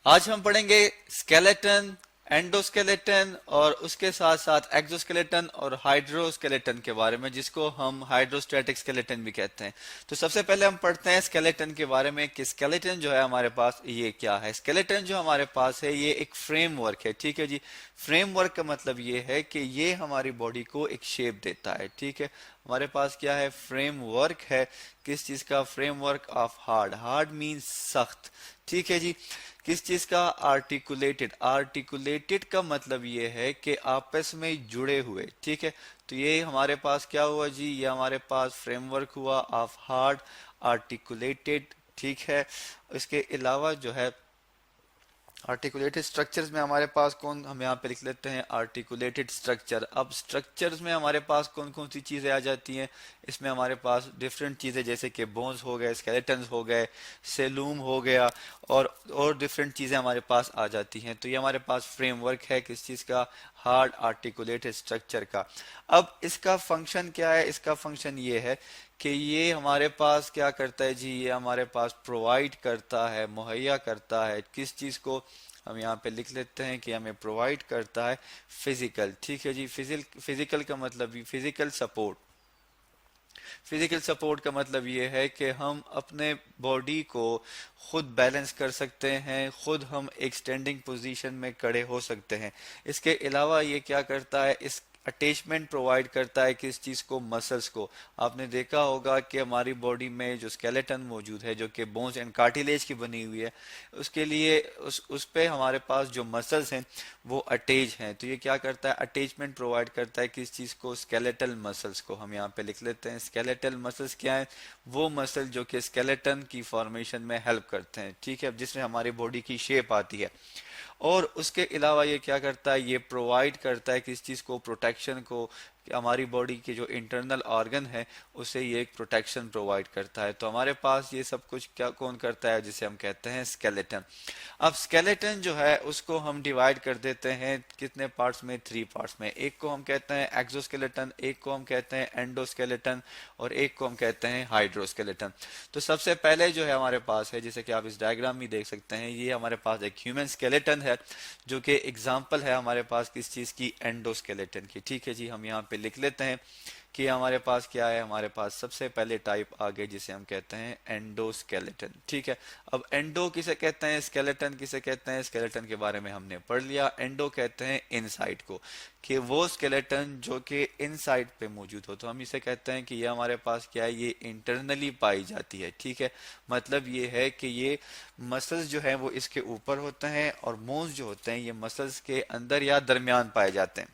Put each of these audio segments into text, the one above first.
आज हम पढ़ेंगे स्केलेटन, एंडोस्केलेटन और उसके साथ साथ एक्सोस्केलेटन और हाइड्रोस्केलेटन के बारे में, जिसको हम हाइड्रोस्टैटिक स्केलेटन भी कहते हैं। तो सबसे पहले हम पढ़ते हैं स्केलेटन के बारे में कि स्केलेटन जो है हमारे पास ये क्या है। स्केलेटन जो हमारे पास है ये एक फ्रेमवर्क है, ठीक है जी। फ्रेमवर्क का मतलब ये है कि ये हमारी बॉडी को एक शेप देता है, ठीक है। हमारे पास क्या है, फ्रेमवर्क है। किस चीज का? Framework of hard. Hard means सख्त, ठीक है जी। किस चीज का? आर्टिकुलेटेड। आर्टिकुलेटेड का मतलब ये है कि आपस में जुड़े हुए, ठीक है। तो ये हमारे पास क्या हुआ जी, ये हमारे पास फ्रेमवर्क हुआ ऑफ हार्ड आर्टिकुलेटेड, ठीक है। इसके अलावा जो है आर्टिकुलेटेड स्ट्रक्चर्स में हमारे पास कौन, हम यहाँ पे लिख लेते हैं आर्टिकुलेटेड स्ट्रक्चर। अब स्ट्रक्चर्स में हमारे पास कौन कौन सी चीजें आ जाती हैं? इसमें हमारे पास डिफरेंट चीजें जैसे कि बोन्स हो गए, स्केलेटन्स हो गए, सेलूम हो गया, और डिफरेंट चीजें हमारे पास आ जाती हैं। तो ये हमारे पास फ्रेमवर्क है किस चीज का? हार्ड आर्टिकुलेटेड स्ट्रक्चर का। अब इसका फंक्शन क्या है? इसका फंक्शन ये है कि ये हमारे पास क्या करता है जी, ये हमारे पास प्रोवाइड करता है, मुहैया करता है किस चीज को? हम यहाँ पे लिख लेते हैं कि हमें प्रोवाइड करता है फिजिकल, ठीक है जी। फिजिकल का मतलब भी फिजिकल सपोर्ट। फिजिकल सपोर्ट का मतलब ये है कि हम अपने बॉडी को खुद बैलेंस कर सकते हैं, खुद हम एक स्टैंडिंग पोजीशन में खड़े हो सकते हैं। इसके अलावा ये क्या करता है, इस अटैचमेंट प्रोवाइड करता है किस चीज को? मसल्स को। आपने देखा होगा कि हमारी बॉडी में जो स्केलेटन मौजूद है जो कि बोन्स एंड कार्टिलेज की बनी हुई है, उसके लिए उस पे हमारे पास जो मसल्स हैं वो अटैच हैं। तो ये क्या करता है? अटैचमेंट प्रोवाइड करता है किस चीज को? स्केलेटल मसल्स को। हम यहाँ पे लिख लेते हैं स्केलेटल मसल्स क्या है? वो मसल जो कि स्केलेटन की फॉर्मेशन में हेल्प करते हैं, ठीक है, जिसमें हमारी बॉडी की शेप आती है। और उसके अलावा ये क्या करता है? ये प्रोवाइड करता है किस चीज को? प्रोटेक्शन को। कि हमारी बॉडी के जो इंटरनल ऑर्गन है उसे ये एक प्रोटेक्शन प्रोवाइड करता है। तो हमारे पास ये सब कुछ क्या कौन करता है? जिसे हम कहते हैं स्केलेटन। अब स्केलेटन जो है उसको हम डिवाइड कर देते हैं कितने पार्ट्स में? 3 पार्ट्स में। एक को हम कहते हैं एक्सोस्केलेटन, एक को हम कहते हैं एंडोस्केलेटन, और एक को हम कहते हैं हाइड्रोस्केलेटन। तो सबसे पहले जो है हमारे पास है, जैसे कि आप इस डायग्राम में देख सकते हैं, ये हमारे पास एक ह्यूमन स्केलेटन है जो कि एग्जाम्पल है हमारे पास किस चीज की? एंडोस्केलेटन की, ठीक है जी। हम यहाँ पे लिख लेते हैं कि हमारे पास क्या है, हमारे पास सबसे पहले टाइप आ गए जिसे हम कहते हैं एंडोस्केलेटन, ठीक है। अब एंडो किसे कहते हैं, स्केलेटन किसे कहते हैं? स्केलेटन के बारे में हमने पढ़ लिया। एंडो कहते हैं इनसाइड को, कि वो स्केलेटन जो कि इनसाइड पे मौजूद हो। तो हम इसे कहते हैं कि ये हमारे पास क्या है, ये इंटरनली पाई जाती है, ठीक है। मतलब ये है कि ये मसल्स जो है वो इसके ऊपर होते हैं, और बोन्स जो होते हैं ये मसल्स के अंदर या दरमियान पाए जाते हैं।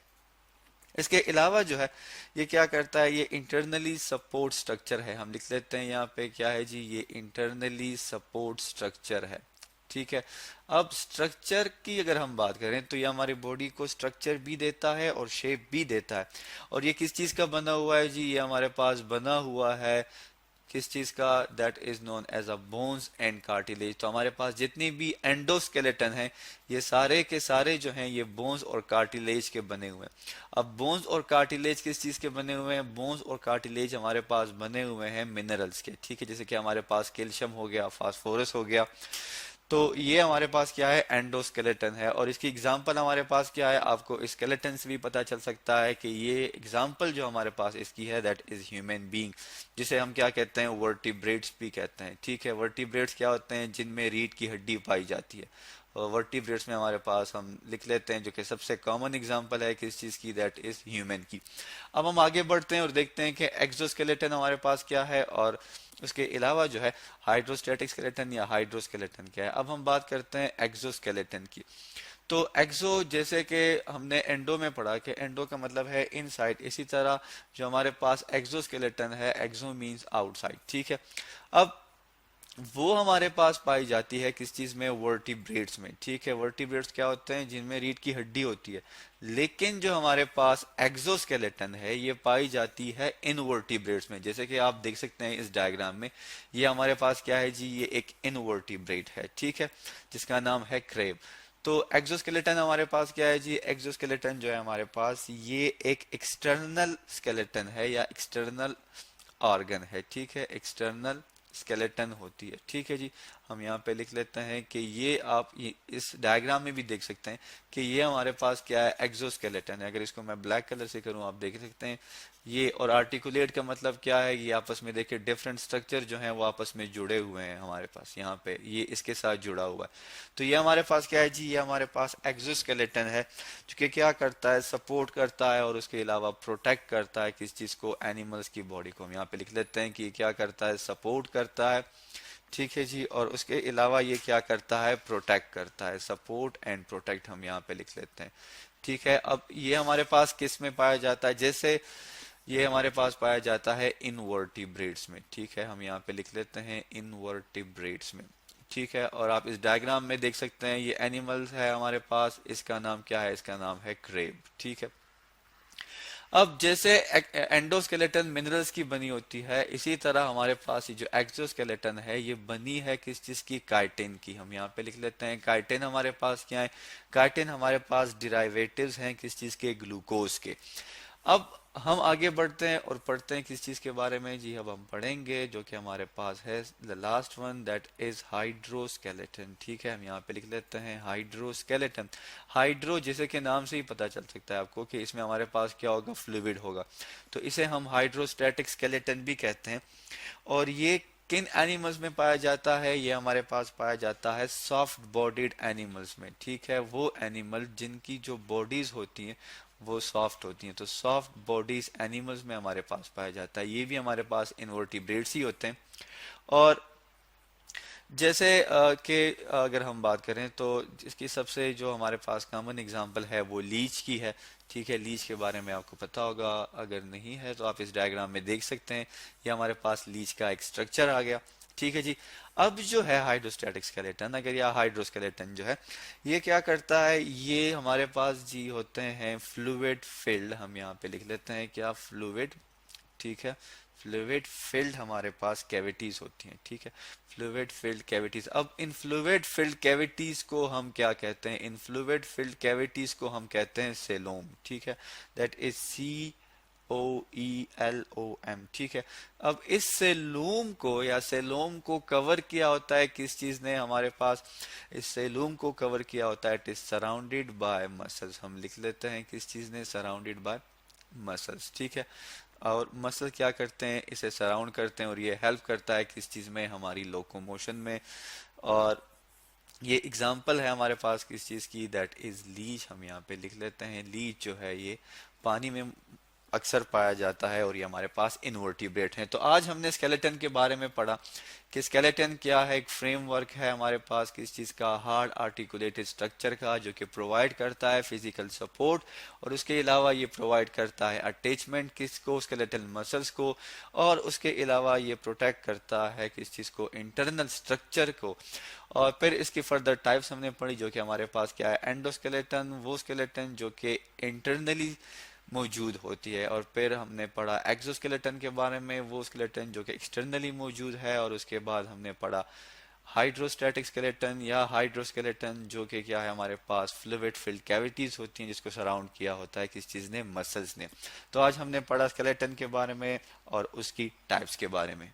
इसके अलावा जो है ये क्या करता है, ये इंटरनली सपोर्ट स्ट्रक्चर है। हम लिख लेते हैं यहाँ पे क्या है जी, ये इंटरनली सपोर्ट स्ट्रक्चर है, ठीक है। अब स्ट्रक्चर की अगर हम बात करें तो ये हमारी बॉडी को स्ट्रक्चर भी देता है और शेप भी देता है। और ये किस चीज का बना हुआ है जी, ये हमारे पास बना हुआ है किस चीज का? That is known as a bones and cartilage. तो हमारे पास जितनी भी एंडोस्केलेटन है ये सारे के सारे जो हैं ये बोन्स और कार्टिलेज के बने हुए हैं। अब बोन्स और कार्टिलेज किस चीज के बने हुए हैं? बोन्स और कार्टिलेज हमारे पास बने हुए हैं मिनरल्स के, ठीक है। जैसे कि हमारे पास कैल्शियम हो गया, फास्फोरस हो गया। तो ये हमारे पास क्या है? एंडोस्केलेटन है। और इसकी एग्जांपल हमारे पास क्या है? आपको स्केलेटन से भी पता चल सकता है कि ये एग्जांपल जो हमारे पास इसकी है दैट इज ह्यूमन बीइंग, जिसे हम क्या कहते हैं? वर्टिब्रेट्स भी कहते हैं, ठीक है। वर्टिब्रेट्स क्या होते हैं? जिनमें रीढ़ की हड्डी पाई जाती है। वर्टिब्रेट्स में हमारे पास हम लिख लेते हैं जो कि सबसे कॉमन एग्जांपल है किस चीज की? दैट इज ह्यूमन की। अब हम आगे बढ़ते हैं और देखते हैं कि एक्सोस्केलेटन हमारे पास क्या है, और उसके अलावा जो है हाइड्रोस्टैटिक स्केलेटन या हाइड्रोस्केलेटन क्या है। अब हम बात करते हैं एक्सोस्केलेटन की। तो एक्सो जैसे कि हमने एंडो में पढ़ा कि एंडो का मतलब है इनसाइड, इसी तरह जो हमारे पास एक्सोस्केलेटन है, एक्सो मींस आउटसाइड, ठीक है। अब वो हमारे पास पाई जाती है किस चीज में? वर्टिब्रेट्स में, ठीक है। वर्टिब्रेट्स क्या होते हैं? जिनमें रीढ़ की हड्डी होती है। लेकिन जो हमारे पास एक्सोस्केलेटन है ये पाई जाती है इनवर्टिब्रेट्स में। जैसे कि आप देख सकते हैं इस डायग्राम में, ये हमारे पास क्या है जी, ये एक इनवर्टिब्रेट है, ठीक है, जिसका नाम है क्रेब। तो एक्सोस्केलेटन हमारे पास क्या है जी, एक्सोस्केलेटन जो है हमारे पास ये एक एक्सटर्नल स्केलेटन है या एक्सटर्नल ऑर्गन है, ठीक है, एक्सटर्नल स्केलेटन होती है। ठीक है जी, हम यहाँ पे लिख लेते हैं कि ये आप इस डायग्राम में भी देख सकते हैं कि ये हमारे पास क्या है, एक्सोस्केलेटन है। अगर इसको मैं ब्लैक कलर से करूँ, आप देख सकते हैं ये। और आर्टिकुलेट का मतलब क्या है, ये आपस में देखिए डिफरेंट स्ट्रक्चर जो है वो आपस में जुड़े हुए हैं हमारे पास, यहाँ पे ये इसके साथ जुड़ा हुआ है। तो ये हमारे पास क्या है जी, ये हमारे पास एक्सोस्केलेटन है जो कि क्या करता है, सपोर्ट करता है और उसके अलावा प्रोटेक्ट करता है किस चीज को, एनिमल्स की बॉडी को। हम यहाँ पे लिख लेते हैं कि ये क्या करता है, सपोर्ट करता है। ठीक है जी, और उसके अलावा ये क्या करता है, प्रोटेक्ट करता है। सपोर्ट एंड प्रोटेक्ट हम यहाँ पे लिख लेते हैं। ठीक है, अब ये हमारे पास किस में पाया जाता है, जैसे ये हमारे पास पाया जाता है इनवर्टिब्रेट्स में। ठीक है, हम यहाँ पे लिख लेते हैं इनवर्टिब्रेट्स में। ठीक है, और आप इस डायग्राम में देख सकते हैं ये एनिमल्स है हमारे पास, इसका नाम क्या है, इसका नाम है क्रेब। ठीक है, अब जैसे एंडोस्केलेटन मिनरल्स की बनी होती है, इसी तरह हमारे पास ये जो एक्सोस्केलेटन है ये बनी है किस चीज की, काइटिन की। हम यहाँ पे लिख लेते हैं काइटिन हमारे पास क्या है, काइटिन हमारे पास डिराइवेटिव्स हैं किस चीज के, ग्लूकोज के। अब हम आगे बढ़ते हैं और पढ़ते हैं किस चीज के बारे में जी, अब हम पढ़ेंगे जो कि हमारे पास है the last one, that is hydroskeleton. ठीक है, हम यहाँ पे लिख लेते हैं हाइड्रोस्केलेटन। हाइड्रो जैसे कि नाम से ही पता चल सकता है आपको कि इसमें हमारे पास क्या होगा, फ्लूइड होगा, तो इसे हम हाइड्रोस्टैटिक स्केलेटन भी कहते हैं। और ये किन एनिमल्स में पाया जाता है, ये हमारे पास पाया जाता है सॉफ्ट बॉडीड एनिमल्स में। ठीक है, वो एनिमल जिनकी जो बॉडीज होती हैं वो सॉफ्ट होती हैं, तो सॉफ्ट बॉडीज एनिमल्स में हमारे पास पाया जाता है। ये भी हमारे पास इनवर्टिब्रेट्स ही होते हैं। और जैसे कि अगर हम बात करें तो इसकी सबसे जो हमारे पास कॉमन एग्जांपल है वो लीच की है। ठीक है, लीच के बारे में आपको पता होगा, अगर नहीं है तो आप इस डायग्राम में देख सकते हैं, ये हमारे पास लीच का एक स्ट्रक्चर आ गया। ठीक है जी, अब जो है हाइड्रोस्टैटिक स्केलेटन, अगर या हाइड्रोस्केलेटन जो है ये क्या करता है, ये हमारे पास जी होते हैं फ्लूइड फिल्ड। हम यहाँ पे लिख लेते हैं क्या, फ्लूइड। ठीक है, फ्लूइड फिल्ड हमारे पास कैविटीज होती हैं। ठीक है, फ्लूइड फिल्ड कैविटीज। अब इन फ्लूइड फिल्ड कैविटीज को हम क्या कहते हैं, इन फ्लूइड फिल्ड कैविटीज को हम कहते हैं सेलोम। ठीक है, दैट इज COELOM। ठीक है, अब इस सेलोम को या सेलोम को कवर किया होता है किस चीज ने, हमारे पास इस सेलोम को कवर किया होता है, it is surrounded by muscles. हम लिख लेते हैं किस चीज ने, सराउंडेड बाय मसल्स। ठीक है, और मसल क्या करते हैं, इसे सराउंड करते हैं और ये हेल्प करता है किस चीज में, हमारी लोकोमोशन में। और ये एग्जाम्पल है हमारे पास किस चीज की, दैट इज लीच। हम यहाँ पे लिख लेते हैं लीच जो है ये पानी में अक्सर पाया जाता है और ये हमारे पास इनवर्टिब्रेट हैं। तो आज हमने स्केलेटन के बारे में पढ़ा कि स्केलेटन क्या है, एक फ्रेमवर्क है हमारे पास किस चीज़ का, हार्ड आर्टिकुलेटेड स्ट्रक्चर का, जो कि प्रोवाइड करता है फिजिकल सपोर्ट और उसके अलावा ये प्रोवाइड करता है अटैचमेंट किसको, स्केलेटल मसल्स को, और उसके अलावा ये प्रोटेक्ट करता है किस चीज़ को, इंटरनल स्ट्रक्चर को। और फिर इसकी फर्दर टाइप्स हमने पढ़ी जो कि हमारे पास क्या है, एंडोस्केलेटन, वो स्केलेटन जो कि इंटरनली मौजूद होती है। और फिर हमने पढ़ा एक्सोस्केलेटन के बारे में, वो स्केलेटन जो कि एक्सटर्नली मौजूद है। और उसके बाद हमने पढ़ा हाइड्रोस्टैटिक स्केलेटन या हाइड्रोस्केलेटन जो कि क्या है, हमारे पास फ्लूइड फिल्ड कैविटीज होती हैं जिसको सराउंड किया होता है किस चीज़ ने, मसल्स ने। तो आज हमने पढ़ा स्केलेटन के बारे में और उसकी टाइप्स के बारे में।